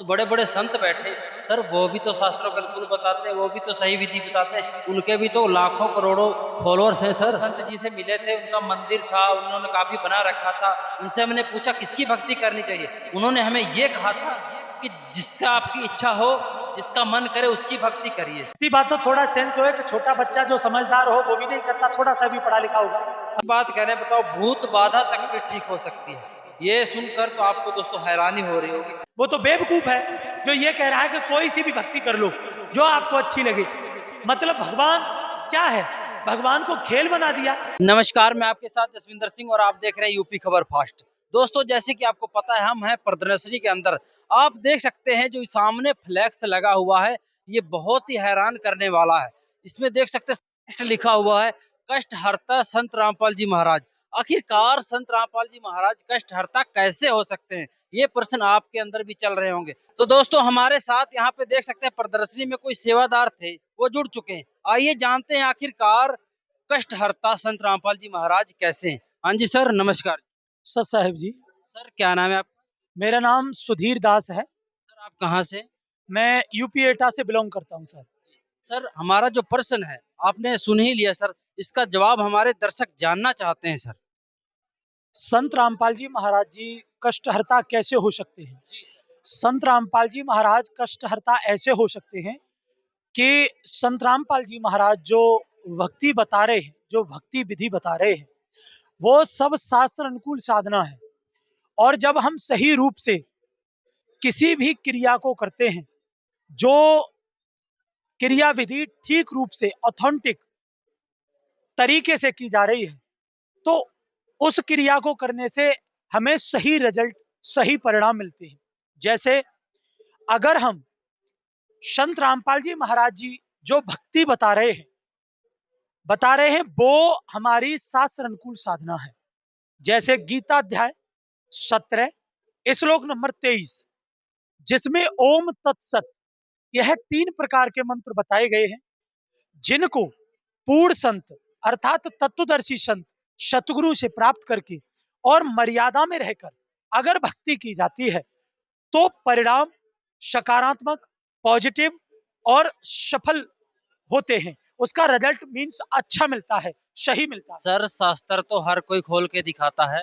बहुत बड़े-बड़े संत बैठे, सर वो भी तो शास्त्रों के अनुकूल बताते हैं, वो भी तो सही विधि बताते हैं, उनके भी तो लाखों करोड़ों फॉलोअर्स हैं सर। संत जी से मिले थे, उनका मंदिर था, उन्होंने काफ़ी बना रखा था, उनसे मैंने पूछा किसकी भक्ति करनी चाहिए? उन्होंने हमें ये कहा था कि जिसका आपकी इच्छा हो, जिसका मन करे उसकी भक्ति करिए। इसी बात तो थोड़ा सेंस हो कि छोटा बच्चा जो समझदार हो वो भी नहीं करता, थोड़ा सा भी पढ़ा लिखा होगा। बात कह रहे हैं, बताओ भूत बाधा तक भी ठीक हो सकती है। ये सुनकर तो आपको दोस्तों हैरानी हो रही होगी। वो तो बेवकूफ है जो ये कह रहा है कि कोई सी भी भक्ति कर लो जो आपको अच्छी लगे। मतलब भगवान क्या है, भगवान को खेल बना दिया। नमस्कार, मैं आपके साथ जसविंदर सिंह और आप देख रहे हैं यूपी खबर फास्ट। दोस्तों जैसे कि आपको पता है हम हैं प्रदर्शनी के अंदर। आप देख सकते हैं जो सामने फ्लैक्स लगा हुआ है, ये बहुत ही हैरान करने वाला है। इसमें देख सकते हैं कष्ट लिखा हुआ है, कष्ट हरता संत रामपाल जी महाराज। आखिरकार संत रामपाल जी महाराज कष्ट हरता कैसे हो सकते हैं, ये प्रश्न आपके अंदर भी चल रहे होंगे। तो दोस्तों हमारे साथ यहाँ पे देख सकते हैं प्रदर्शनी में कोई सेवादार थे, वो जुड़ चुके हैं। आइए जानते हैं आखिरकार कष्ट हरता संत रामपाल जी महाराज कैसे हैं। हाँ जी सर, नमस्कार। सत साहेब जी, सर क्या नाम है आप? मेरा नाम सुधीर दास है। सर आप कहाँ से? मैं यूपी एटा से बिलोंग करता हूँ सर। सर हमारा जो प्रश्न है आपने सुन ही लिया सर, इसका जवाब हमारे दर्शक जानना चाहते हैं सर। संत रामपाल जी महाराज जी कष्टहर्ता कैसे हो सकते हैं? संत रामपाल जी महाराज कष्टहर्ता ऐसे हो सकते हैं कि संत रामपाल जी महाराज जो भक्ति बता रहे हैं, जो भक्ति विधि बता रहे हैं, वो सब शास्त्र अनुकूल साधना है। और जब हम सही रूप से किसी भी क्रिया को करते हैं, जो क्रिया विधि ठीक रूप से ऑथेंटिक तरीके से की जा रही है, तो उस क्रिया को करने से हमें सही रिजल्ट, सही परिणाम मिलते हैं। जैसे अगर हम संत रामपाल जी महाराज जी जो भक्ति बता रहे हैं वो हमारी शास्त्र अनुकूल साधना है। जैसे गीता अध्याय 17 श्लोक नंबर 23, जिसमें ओम तत्सत यह 3 प्रकार के मंत्र बताए गए हैं, जिनको पूर्ण संत अर्थात तत्वदर्शी संत सतगुरु से प्राप्त करके और मर्यादा में रहकर अगर भक्ति की जाती है तो परिणाम सकारात्मक, पॉजिटिव और सफल होते हैं। उसका रिजल्ट मीन्स अच्छा मिलता है, सही मिलता है। सर शास्त्र तो हर कोई खोल के दिखाता है।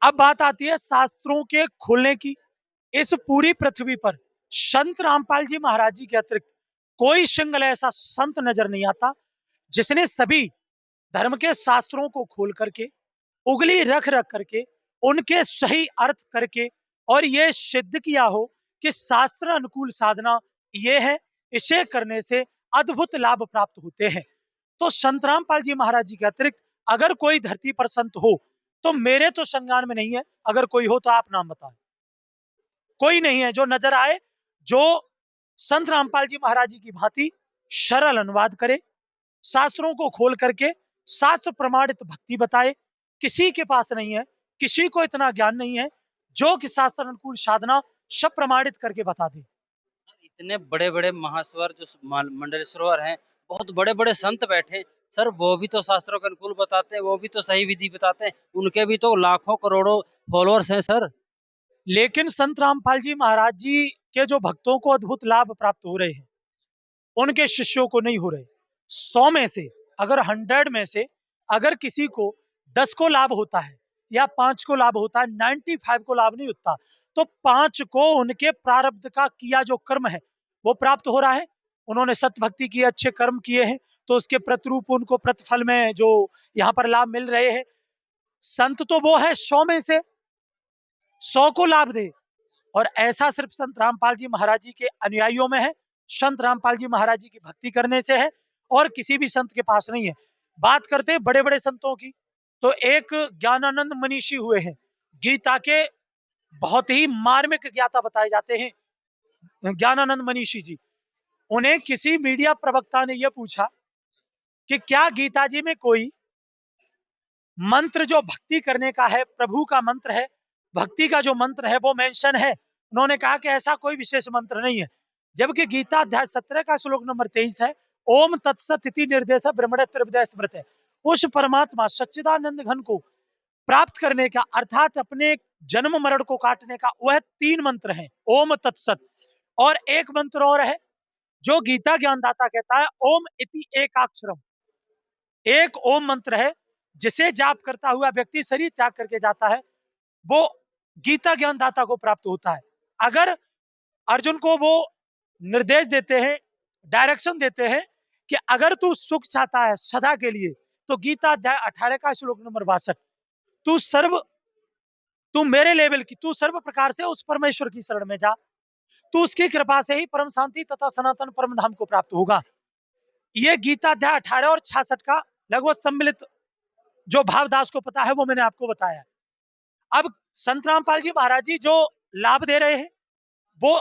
अब बात आती है शास्त्रों के खोलने की। इस पूरी पृथ्वी पर संत रामपाल जी महाराज जी के अतिरिक्त कोई सिंगल ऐसा संत नजर नहीं आता जिसने सभी धर्म के शास्त्रों को खोल करके, उंगली रख रख करके, उनके सही अर्थ करके और ये सिद्ध किया हो कि शास्त्र अनुकूल साधना ये है, इसे करने से अद्भुत लाभ प्राप्त होते हैं। तो संत रामपाल जी महाराज जी के अतिरिक्त अगर कोई धरती पर संत हो तो मेरे तो संज्ञान में नहीं है। अगर कोई हो तो आप नाम बताएं। कोई नहीं है जो नजर आए, जो संत रामपाल जी महाराज जी की भांति सरल अनुवाद करे, शास्त्रों को खोल करके शास्त्र प्रमाणित भक्ति बताए। किसी के पास नहीं है, किसी को इतना ज्ञान नहीं है जो कि शास्त्र अनुकूल साधना सब प्रमाणित करके बता दे। इतने बड़े-बड़े महास्वर जो मंडलेश्वर हैं, बहुत बड़े-बड़े संत बैठे, सर वो भी तो शास्त्रों के अनुकूल बताते हैं, वो भी तो सही विधि बताते हैं, उनके भी तो लाखों करोड़ों फॉलोअर्स हैं सर। लेकिन संत रामपाल जी महाराज जी के जो भक्तों को अद्भुत लाभ प्राप्त हो रहे हैं, उनके शिष्यों को नहीं हो रहे। 100 में से अगर 100 में से अगर किसी को 10 को लाभ होता है या 5 को लाभ होता है, 95 को लाभ नहीं होता, तो 5 को उनके प्रारब्ध का किया जो कर्म है वो प्राप्त हो रहा है। उन्होंने सत भक्ति की, अच्छे कर्म किए हैं, तो उसके प्रतिरूप उनको प्रतिफल में जो यहाँ पर लाभ मिल रहे हैं। संत तो वो है 100 में से 100 को लाभ दे, और ऐसा सिर्फ संत रामपाल जी महाराज जी के अनुयायियों में है, संत रामपाल जी महाराज जी की भक्ति करने से है, और किसी भी संत के पास नहीं है। बात करते हैं बड़े बड़े संतों की, तो एक ज्ञानानंद मनीषी हुए हैं, गीता के बहुत ही मार्मिक ज्ञाता बताए जाते हैं ज्ञानानंद मनीषी जी। उन्हें किसी मीडिया प्रवक्ता ने यह पूछा कि क्या गीता जी में कोई मंत्र जो भक्ति करने का है, प्रभु का मंत्र है, भक्ति का जो मंत्र है वो मेंशन है? उन्होंने कहा कि ऐसा कोई विशेष मंत्र नहीं है। जबकि गीता अध्याय 17 का श्लोक नंबर 23 है, ओम तत्सत इति निर्देश ब्रह्मण त्रिविधः स्मृत है। उस परमात्मा सच्चिदानंद घन को प्राप्त करने का, अर्थात अपने जन्म मरण को काटने का, वह 3 मंत्र हैं, ओम तत्सत। और एक मंत्र और है जो गीता ज्ञानदाता कहता है, ओम इति एकाक्षरम। एक ओम मंत्र है जिसे जाप करता हुआ व्यक्ति शरीर त्याग करके जाता है, वो गीता ज्ञानदाता को प्राप्त होता है। अगर अर्जुन को वो निर्देश देते हैं, डायरेक्शन देते हैं कि अगर तू सुख चाहता है सदा के लिए, तो गीता अध्याय 18 का श्लोक नंबर 62, तू सर्व तू मेरे लेवल की, तू सर्व प्रकार से उस परमेश्वर की शरण में जा, तू उसकी कृपा से ही परम शांति तथा सनातन परम धाम को प्राप्त होगा। ये गीता अध्याय 18 और 66 का लगभग सम्मिलित जो भावदास को पता है वो मैंने आपको बताया। अब संत रामपाल जी महाराज जी जो लाभ दे रहे हैं वो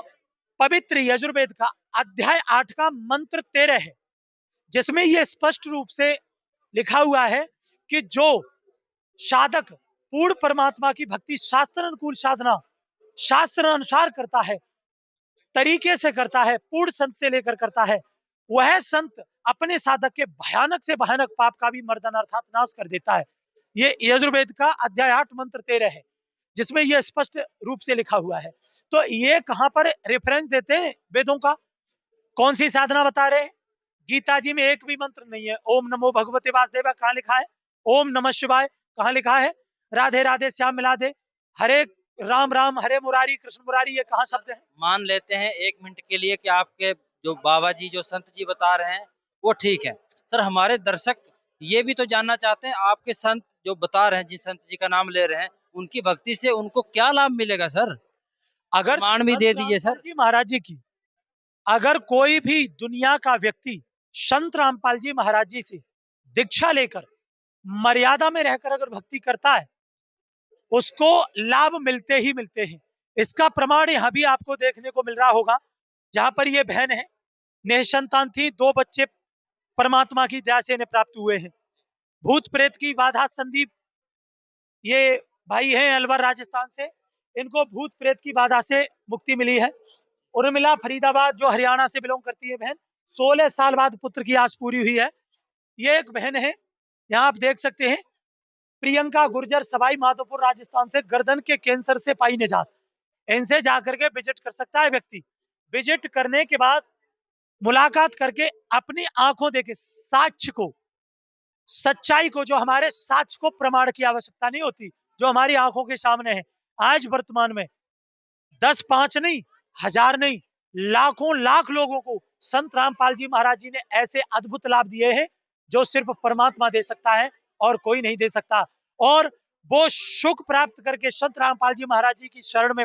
पवित्र यजुर्वेद का अध्याय 8 का मंत्र 13 है, जिसमें यह स्पष्ट रूप से लिखा हुआ है कि जो साधक पूर्ण परमात्मा की भक्ति शास्त्र अनुकूल साधना शास्त्र अनुसार करता है, तरीके से करता है, पूर्ण संत से लेकर करता है, वह संत अपने साधक के भयानक से भयानक पाप का भी मर्दन अर्थात नाश कर देता है। ये यजुर्वेद का अध्याय 8 मंत्र 13 है, जिसमें यह स्पष्ट रूप से लिखा हुआ है। तो ये कहां पर रेफरेंस देते हैं वेदों का, कौन सी साधना बता रहे हैं? गीता जी में एक भी मंत्र नहीं है। ओम नमो भगवते वासुदेवाय कहां लिखा है? ओम नमः शिवाय कहां लिखा है? राधे राधे श्याम मिला दे, हरे राम राम हरे मुरारी कृष्ण मुरारी, ये कहां शब्द है? मान लेते हैं 1 मिनट के लिए कि आपके जो बाबा जी, जो संत जी बता रहे हैं वो ठीक है। सर, हमारे दर्शक ये भी तो जानना चाहते हैं, आपके संत जो बता रहे हैं, जिस संत जी का नाम ले रहे हैं, उनकी भक्ति से उनको क्या लाभ मिलेगा सर? अगर प्रमाण भी दे दीजिए रामपाल सर। जी महाराज जी की, अगर कोई भी दुनिया का व्यक्ति संत रामपाल जी महाराज जी से दीक्षा लेकर मर्यादा में रहकर अगर भक्ति करता है, उसको लाभ मिलते ही मिलते हैं। इसका प्रमाण यहां भी आपको देखने को मिल रहा होगा, जहां पर ये बहन है, निसंतान थी, 2 बच्चे परमात्मा की दया से इन्हें प्राप्त हुए हैं। भूत प्रेत की बाधा, संदीप ये भाई हैं अलवर राजस्थान से, इनको भूत प्रेत की बाधा से मुक्ति मिली है। उर्मिला फरीदाबाद जो हरियाणा से बिलोंग करती है बहन, 16 साल बाद पुत्र की आस पूरी हुई है। ये एक बहन है, यहाँ आप देख सकते हैं। प्रियंका गुर्जर सवाई माधोपुर राजस्थान से, गर्दन के कैंसर से पाई निजात। इनसे जाकर के विजिट कर सकता है व्यक्ति। विजिट करने के बाद मुलाकात करके अपनी आंखों देखे साक्ष्य को, सच्चाई को, जो हमारे साक्ष्य को प्रमाण की आवश्यकता नहीं होती, जो हमारी आंखों के सामने है। आज वर्तमान में 10 5 नहीं, 1000 नहीं, लाखों लाख लोगों को संत रामपाल जी महाराज जी ने ऐसे अद्भुत लाभ दिए हैं जो सिर्फ परमात्मा दे सकता है और कोई नहीं दे सकता। और वो सुख प्राप्त करके संत रामपाल जी महाराज जी की शरण में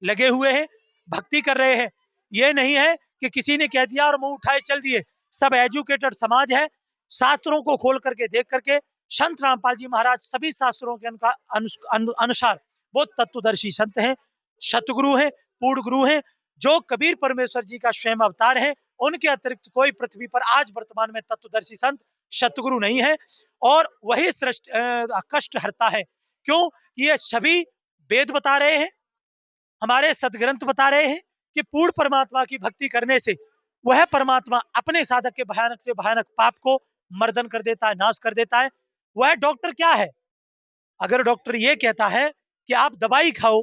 लगे हुए हैं, भक्ति कर रहे हैं। ये नहीं है कि किसी ने कह दिया और मुंह उठाए चल दिए। सब एजुकेटेड समाज है, शास्त्रों को खोल करके देख करके संत रामपाल जी महाराज सभी शास्त्रों के अनुसार वो तत्वदर्शी संत हैं, सतगुरु हैं, पूर्ण गुरु हैं, जो कबीर परमेश्वर जी का स्वयं अवतार है। उनके अतिरिक्त कोई पृथ्वी पर आज वर्तमान में तत्वदर्शी संत सतगुरु नहीं है, और वही कष्ट हरता है। क्यों? ये सभी वेद बता रहे हैं, हमारे सदग्रंथ बता रहे हैं कि पूर्ण परमात्मा की भक्ति करने से वह परमात्मा अपने साधक के भयानक से भयानक पाप को मर्दन कर देता है, नाश कर देता है। वह डॉक्टर क्या है? अगर डॉक्टर ये कहता है कि आप दवाई खाओ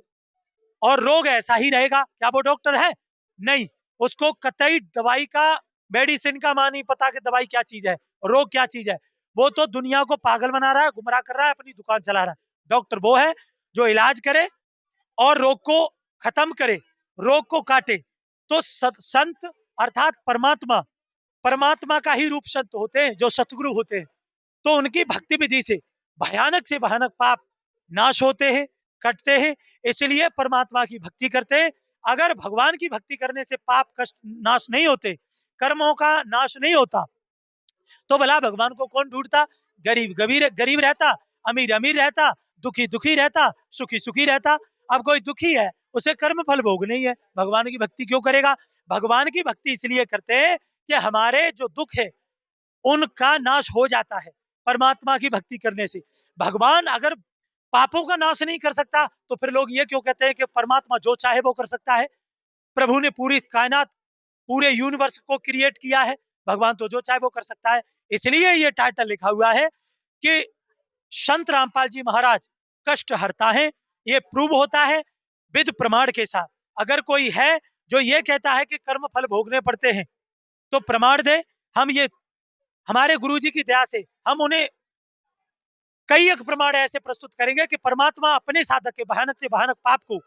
और रोग ऐसा ही रहेगा, क्या वो डॉक्टर है? नहीं। उसको कतई दवाई का, मेडिसिन का मान नहीं पता कि दवाई क्या चीज है, रोग क्या चीज है। वो तो दुनिया को पागल बना रहा है, गुमराह कर रहा है, अपनी दुकान चला रहा है। डॉक्टर वो है जो इलाज करे और रोग को खत्म करे, रोग को काटे। तो संत अर्थात परमात्मा, परमात्मा का ही रूप संत होते हैं, जो सतगुरु होते हैं। तो उनकी भक्ति विधि से भयानक से भयानक पाप नाश होते हैं, कटते हैं। इसलिए परमात्मा की भक्ति करते हैं। अगर भगवान की भक्ति करने से पाप कष्ट नाश नहीं होते, कर्मों का नाश नहीं होता, तो भला भगवान को कौन ढूंढता? गरीब गरीब गरीब रहता, अमीर अमीर रहता, दुखी दुखी रहता, सुखी सुखी रहता। अब कोई दुखी है, उसे कर्म फल भोग नहीं है, भगवान की भक्ति क्यों करेगा? भगवान की भक्ति इसलिए करते हैं कि हमारे जो दुख है उनका नाश हो जाता है परमात्मा की भक्ति करने से। भगवान अगर पापों का नाश नहीं कर सकता, तो फिर लोग ये क्यों कहते हैं कि परमात्मा जो चाहे वो कर सकता है? प्रभु ने पूरी कायनात, पूरे यूनिवर्स को क्रिएट किया है, भगवान तो जो चाहे वो कर सकता है। इसलिए ये टाइटल लिखा हुआ है कि संत रामपाल जी महाराज कष्ट हरता है। ये प्रूव होता है विद प्रमाण के साथ। अगर कोई है जो ये कहता है कि कर्म फल भोगने पड़ते हैं तो प्रमाण दे। हम ये हमारे गुरुजी की दया से हम उन्हें कई एक प्रमाण ऐसे प्रस्तुत करेंगे कि परमात्मा अपने साधक के भयानक से भयानक पाप को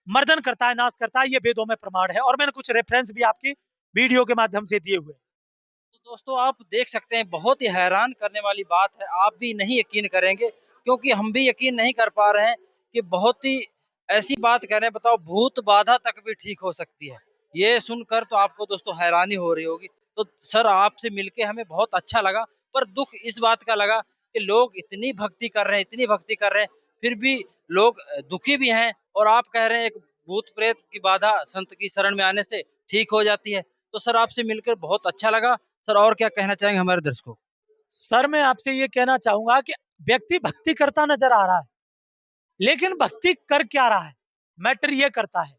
मर्दन करता है, नाश करता है। ये वेदों में प्रमाण है और मैंने कुछ रेफरेंस भी आपकी वीडियो के माध्यम से दिए हुए। तो दोस्तों आप देख सकते हैं, बहुत ही हैरान करने वाली बात है, आप भी नहीं यकीन करेंगे क्योंकि हम भी यकीन नहीं कर पा रहे हैं कि बहुत ही ऐसी बात कह रहे हैं। बताओ, भूत बाधा तक भी ठीक हो सकती है। ये सुनकर तो आपको दोस्तों हैरानी हो रही होगी। तो सर, आपसे मिलके हमें बहुत अच्छा लगा, पर दुख इस बात का लगा कि लोग इतनी भक्ति कर रहे हैं, इतनी भक्ति कर रहे हैं, फिर भी लोग दुखी भी हैं। और आप कह रहे हैं एक भूत प्रेत की बाधा संत की शरण में आने से ठीक हो जाती है। तो सर, आपसे मिलकर बहुत अच्छा लगा। सर, और क्या कहना चाहेंगे हमारे दर्शकों को? सर, मैं आपसे ये कहना चाहूंगा कि व्यक्ति भक्ति करता नजर आ रहा है, लेकिन भक्ति कर क्या रहा है, मैटर ये करता है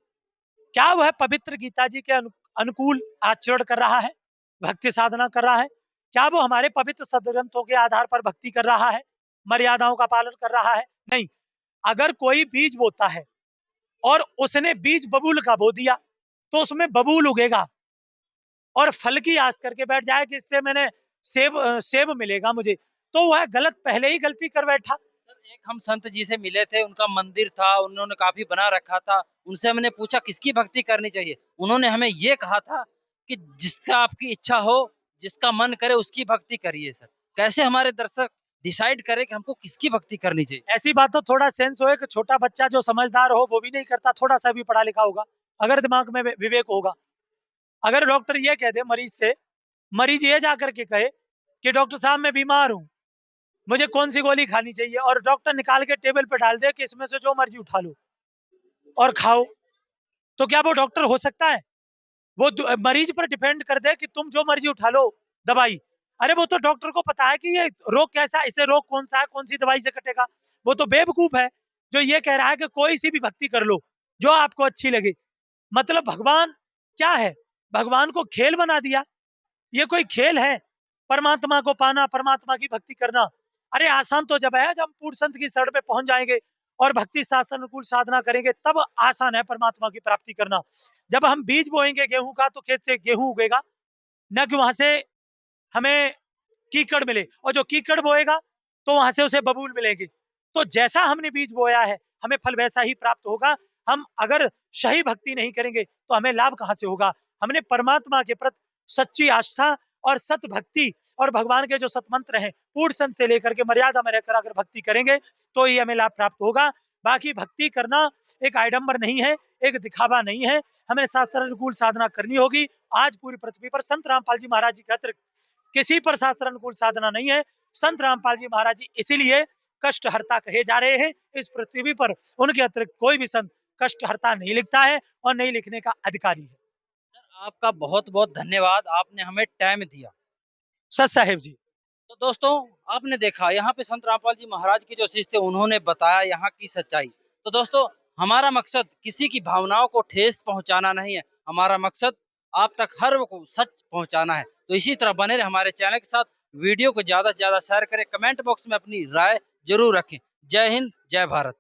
क्या वह पवित्र गीता जी के अनुकूल आचरण कर रहा है, भक्ति साधना कर रहा है? क्या वो हमारे पवित्र सदग्रंथों के आधार पर भक्ति कर रहा है, मर्यादाओं का पालन कर रहा है? नहीं। अगर कोई बीज बोता है और उसने बीज बबूल का बो दिया तो उसमें बबूल उगेगा और फल की आस करके बैठ जाए कि इससे मैंने सेब मिलेगा मुझे, तो वह गलत पहले ही गलती कर बैठा। सर, एक हम संत जी से मिले थे, उनका मंदिर था, उन्होंने काफी बना रखा था। उनसे हमने पूछा किसकी भक्ति करनी चाहिए। उन्होंने हमें ये कहा था कि जिसका आपकी इच्छा हो, जिसका मन करे उसकी भक्ति करिए। सर, कैसे हमारे दर्शक डिसाइड करें कि हमको किसकी भक्ति करनी चाहिए? ऐसी बात तो थोड़ा सेंस हो कि छोटा बच्चा जो समझदार हो वो भी नहीं करता, थोड़ा सा भी पढ़ा लिखा होगा, अगर दिमाग में विवेक होगा। अगर डॉक्टर ये कह दे मरीज से, मरीज ये जाकर के कहे कि डॉक्टर साहब मैं बीमार हूं, मुझे कौन सी गोली खानी चाहिए, और डॉक्टर निकाल के टेबल पे डाल दे कि इसमें से जो मर्जी उठा लो और खाओ, तो क्या वो डॉक्टर हो सकता है? वो मरीज पर डिपेंड कर दे कि तुम जो मर्जी उठा लो दवाई। अरे वो तो डॉक्टर को पता है कि ये रोग कैसा है, इसे रोग कौन सा है, कौन सी दवाई से कटेगा। वो तो बेवकूफ है जो ये कह रहा है कि कोई सी भी भक्ति कर लो जो आपको अच्छी लगे। मतलब भगवान क्या है, भगवान को खेल बना दिया। ये कोई खेल है परमात्मा को पाना, परमात्मा की भक्ति करना? अरे आसान तो जब है जब हम पूर्ण संत की शरण पे पहुंच जाएंगे और भक्ति शास्त्र अनुकूल साधना करेंगे, तब आसान है परमात्मा की प्राप्ति करना। जब हम बीज बोएंगे गेहूं का तो खेत से गेहूं उगेगा, न कि वहां से हमें कीकड़ मिले, और जो कीकड़ बोएगा तो वहां से उसे बबूल मिलेगी। तो जैसा हमने बीज बोया है हमें फल वैसा ही प्राप्त होगा। हम अगर सही भक्ति नहीं करेंगे तो हमें लाभ कहां से होगा? हमने परमात्मा के प्रति सच्ची आस्था और सत भक्ति और भगवान के जो सतमंत्र हैं पूर्ण संत से लेकर के मर्यादा में रहकर अगर भक्ति करेंगे तो ही हमें लाभ प्राप्त होगा। बाकी भक्ति करना एक आडंबर नहीं है, एक दिखावा नहीं है। हमें शास्त्र अनुकूल साधना करनी होगी। आज पूरी पृथ्वी पर संत रामपाल जी महाराज जी के अतिरिक्त किसी पर शास्त्र अनुकूल साधना नहीं है। संत रामपाल जी महाराज जी इसीलिए कष्ट हरता कहे जा रहे हैं। इस पृथ्वी पर उनके अतिरिक्त कोई भी संत कष्ट हरता नहीं लिखता है और नहीं लिखने का अधिकारी है। सर, आपका बहुत बहुत धन्यवाद, आपने हमें टाइम दिया। सत साहेब जी। तो दोस्तों, आपने देखा यहाँ पे संत रामपाल जी महाराज के जो शिष्य थे, उन्होंने बताया यहाँ की सच्चाई। तो दोस्तों, हमारा मकसद किसी की भावनाओं को ठेस पहुंचाना नहीं है, हमारा मकसद आप तक हर को सच पहुंचाना है। तो इसी तरह बने रहे हमारे चैनल के साथ। वीडियो को ज्यादा से ज्यादा शेयर करें, कमेंट बॉक्स में अपनी राय जरूर रखें। जय हिंद, जय भारत।